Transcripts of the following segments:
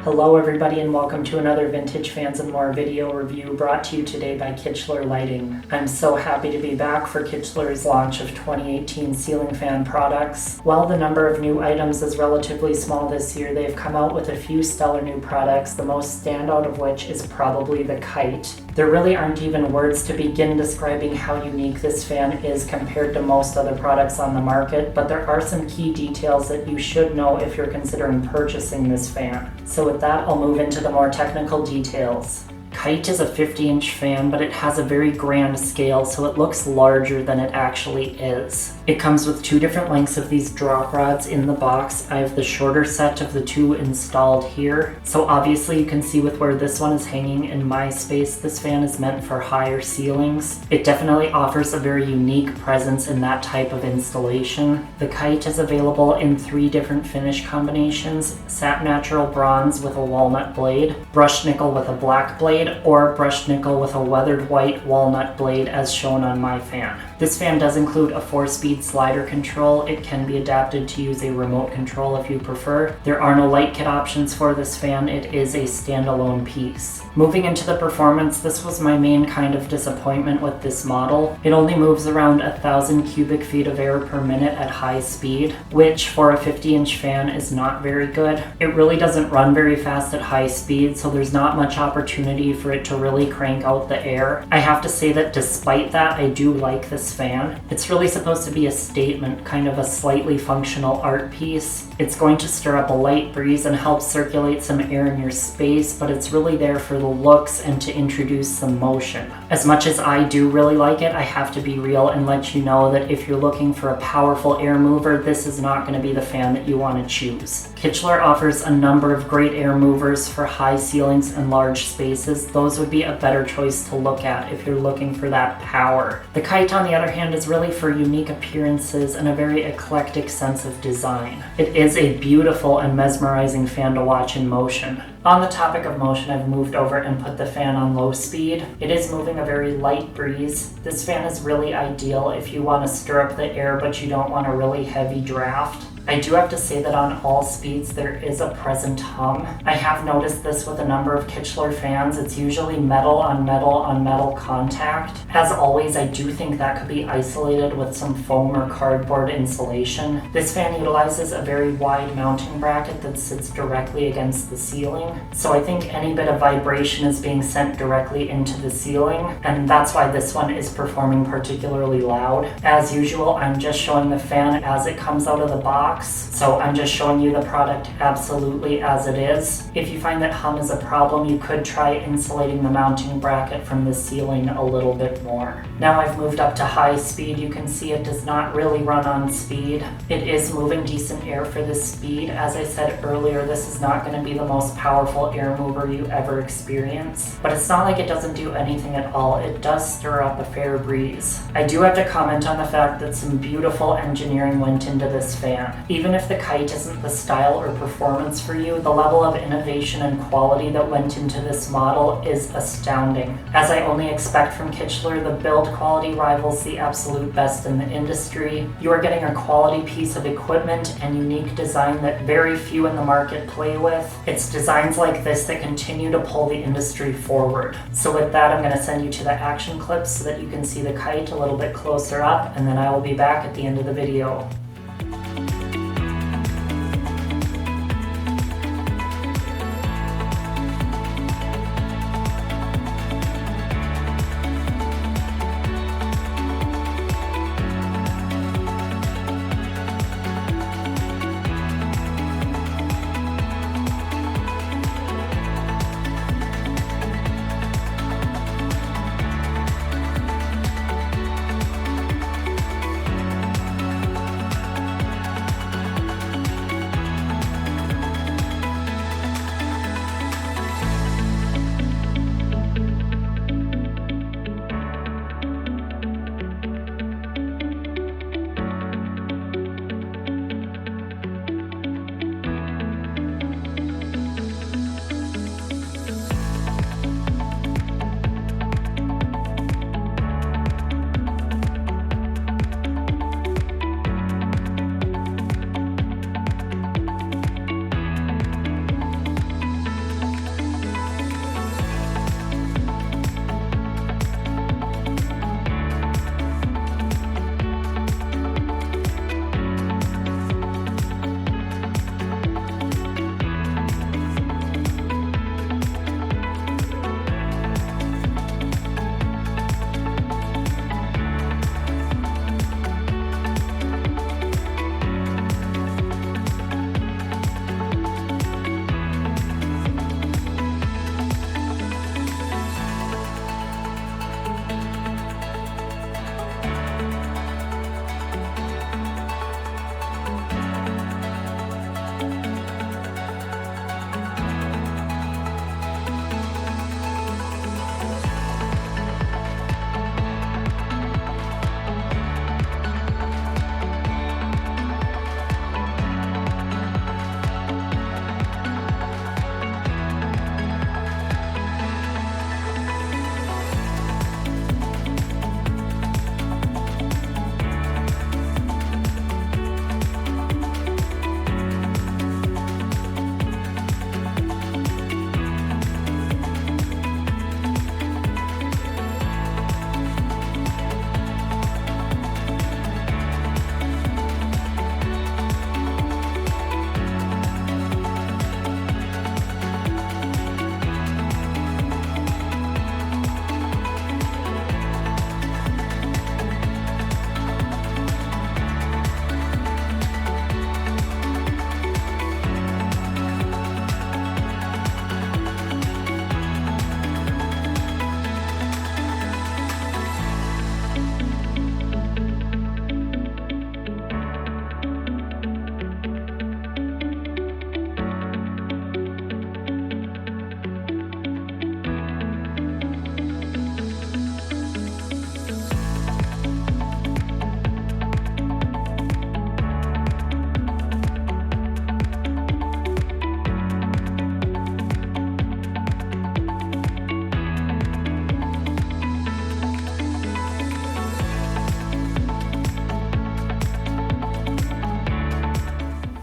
Hello everybody and welcome to another Vintage Fans and More video review brought to you today by Kichler Lighting. I'm so happy to be back for Kichler's launch of 2018 ceiling fan products. While the number of new items is relatively small this year, they've come out with a few stellar new products, the most standout of which is probably the Kyte. There really aren't even words to begin describing how unique this fan is compared to most other products on the market, but there are some key details that you should know if you're considering purchasing this fan. So with that, I'll move into the more technical details. Kyte is a 50-inch fan, but it has a very grand scale, so it looks larger than it actually is. It comes with two different lengths of these drop rods in the box. I have the shorter set of the two installed here. So obviously you can see with where this one is hanging in my space, this fan is meant for higher ceilings. It definitely offers a very unique presence in that type of installation. The Kyte is available in 3 different finish combinations: satin natural bronze with a walnut blade, brushed nickel with a black blade, or brushed nickel with a weathered white walnut blade as shown on my fan. This fan does include a 4-speed slider control. It can be adapted to use a remote control if you prefer. There are no light kit options for this fan. It is a standalone piece. Moving into the performance, this was my main kind of disappointment with this model. It only moves around 1,000 cubic feet of air per minute at high speed, which for a 50-inch fan is not very good. It really doesn't run very fast at high speed, so there's not much opportunity for it to really crank out the air. I have to say that despite that, I do like this fan. It's really supposed to be a statement, kind of a slightly functional art piece. It's going to stir up a light breeze and help circulate some air in your space, but it's really there for the looks and to introduce some motion. As much as I do really like it, I have to be real and let you know that if you're looking for a powerful air mover, this is not going to be the fan that you want to choose. Kichler offers a number of great air movers for high ceilings and large spaces. Those would be a better choice to look at if you're looking for that power. The Kyte, on the other hand, is really for unique appearances and a very eclectic sense of design. It is a beautiful and mesmerizing fan to watch in motion. On the topic of motion, I've moved over and put the fan on low speed. It is moving a very light breeze. This fan is really ideal if you want to stir up the air but you don't want a really heavy draft. I do have to say that on all speeds there is a present hum. I have noticed this with a number of Kichler fans. It's usually metal on metal on metal contact. As always, I do think that could be isolated with some foam or cardboard insulation. This fan utilizes a very wide mounting bracket that sits directly against the ceiling. So I think any bit of vibration is being sent directly into the ceiling, and that's why this one is performing particularly loud. As usual, I'm just showing the fan as it comes out of the box. So I'm just showing you the product absolutely as it is. If you find that hum is a problem, you could try insulating the mounting bracket from the ceiling a little bit more. Now I've moved up to high speed. You can see it does not really run on speed. It is moving decent air for this speed. As I said earlier, this is not going to be the most powerful air mover you ever experience, but it's not like it doesn't do anything at all. It does stir up a fair breeze. I do have to comment on the fact that some beautiful engineering went into this fan. Even if the Kyte isn't the style or performance for you, the level of innovation and quality that went into this model is astounding. As I only expect from Kichler, the build quality rivals the absolute best in the industry. You are getting a quality piece of equipment and unique design that very few in the market play with. It's designs like this that continue to pull the industry forward. So with that, I'm going to send you to the action clips so that you can see the Kyte a little bit closer up, and then I will be back at the end of the video.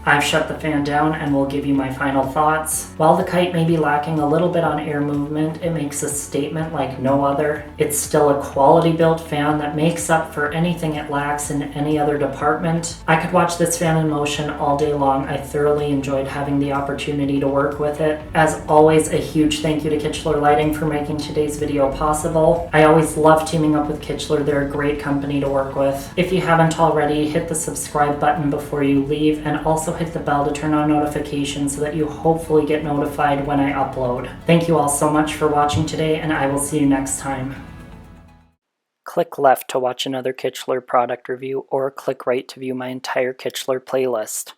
I've shut the fan down and will give you my final thoughts. While the Kyte may be lacking a little bit on air movement, it makes a statement like no other. It's still a quality built fan that makes up for anything it lacks in any other department. I could watch this fan in motion all day long. I thoroughly enjoyed having the opportunity to work with it. As always, a huge thank you to Kichler Lighting for making today's video possible. I always love teaming up with Kichler. They're a great company to work with. If you haven't already, hit the subscribe button before you leave, and also hit the bell to turn on notifications so that you hopefully get notified when I upload. Thank you all so much for watching today, and I will see you next time. Click left to watch another Kichler product review, or click right to view my entire Kichler playlist.